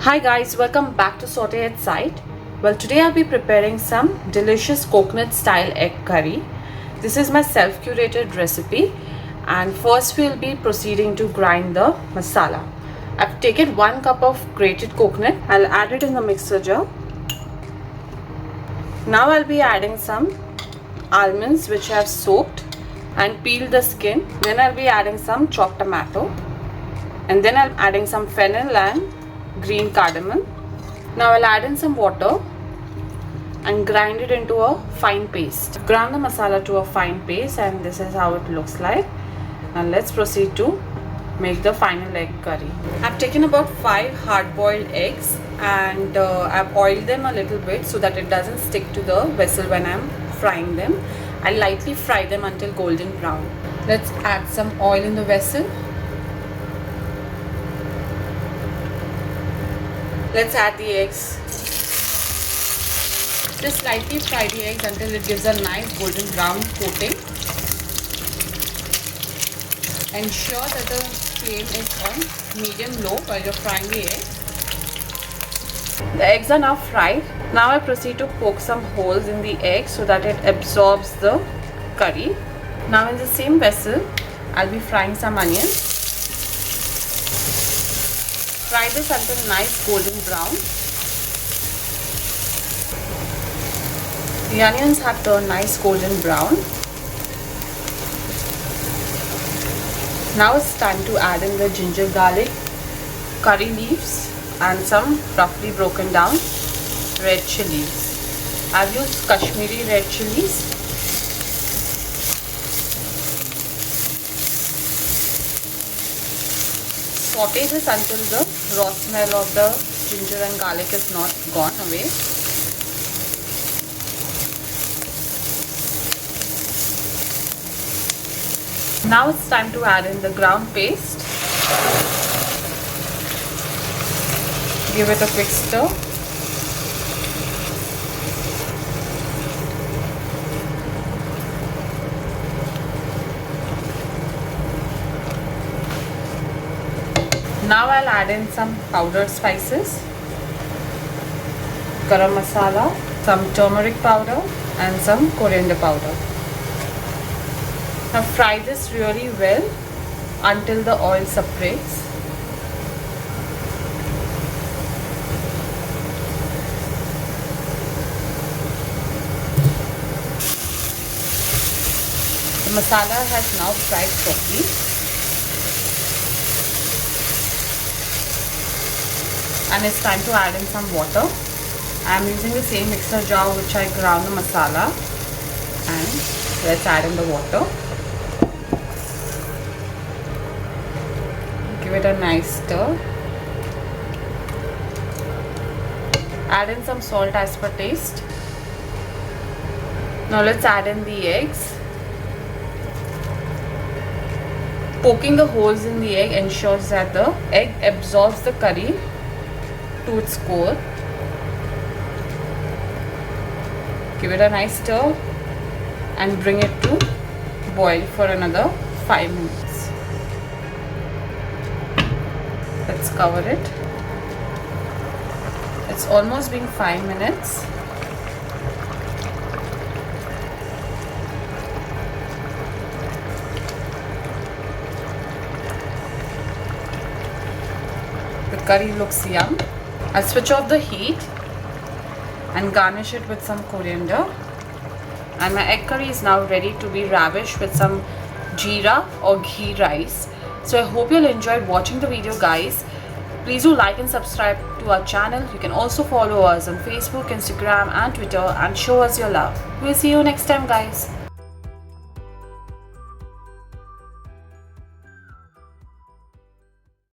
Hi guys, welcome back to Saute at Sight. Well, today I'll be preparing some delicious coconut style egg curry. This is my self-curated recipe, and first we'll be proceeding to grind the masala. I've taken 1 cup of grated coconut. I'll add it in the mixer jar. Now I'll be adding some almonds which I've soaked and peeled the skin. Then I'll be adding some chopped tomato, and then I'm adding some fennel and green cardamom. Now I'll add in some water and grind it into a fine paste. Ground the masala to a fine paste, and this is how it looks like. Now let's proceed to make the final egg curry. I've taken about 5 hard-boiled eggs and I've oiled them a little bit so that it doesn't stick to the vessel when I'm frying them. I lightly fry them until golden brown. Let's add some oil in the vessel. Let's add the eggs. Just lightly fry the eggs until it gives a nice golden brown coating. Ensure that the flame is on medium-low while you're frying the eggs. The eggs are now fried. Now I proceed to poke some holes in the egg so that it absorbs the curry. Now in the same vessel, I'll be frying some onions. Fry this until nice golden brown. The onions have turned nice golden brown. Now it's time to add in the ginger garlic curry leaves and some roughly broken down red chilies. I've used Kashmiri red chillies. Saute this until the raw smell of the ginger and garlic is not gone away. Now it's time to add in the ground paste. Give it a quick stir. Now I'll add in some powdered spices, Garam Masala, some turmeric powder and some coriander powder. Now fry this really well until the oil separates. The masala has now fried properly. And it's time to add in some water. I am using the same mixer jar which I ground the masala, and let's add in the water. Give it a nice stir. Add in some salt as per taste. Now let's add in the eggs. Poking the holes in the egg ensures that the egg absorbs the curry to its core. Give it a nice stir and bring it to boil for another 5 minutes. Let's cover it. It's almost been 5 minutes. The curry looks yum. I'll switch off the heat and garnish it with some coriander. And my egg curry is now ready to be ravished with some jeera or ghee rice. So I hope you'll enjoyed watching the video, guys. Please do like and subscribe to our channel. You can also follow us on Facebook, Instagram and Twitter and show us your love. We'll see you next time, guys.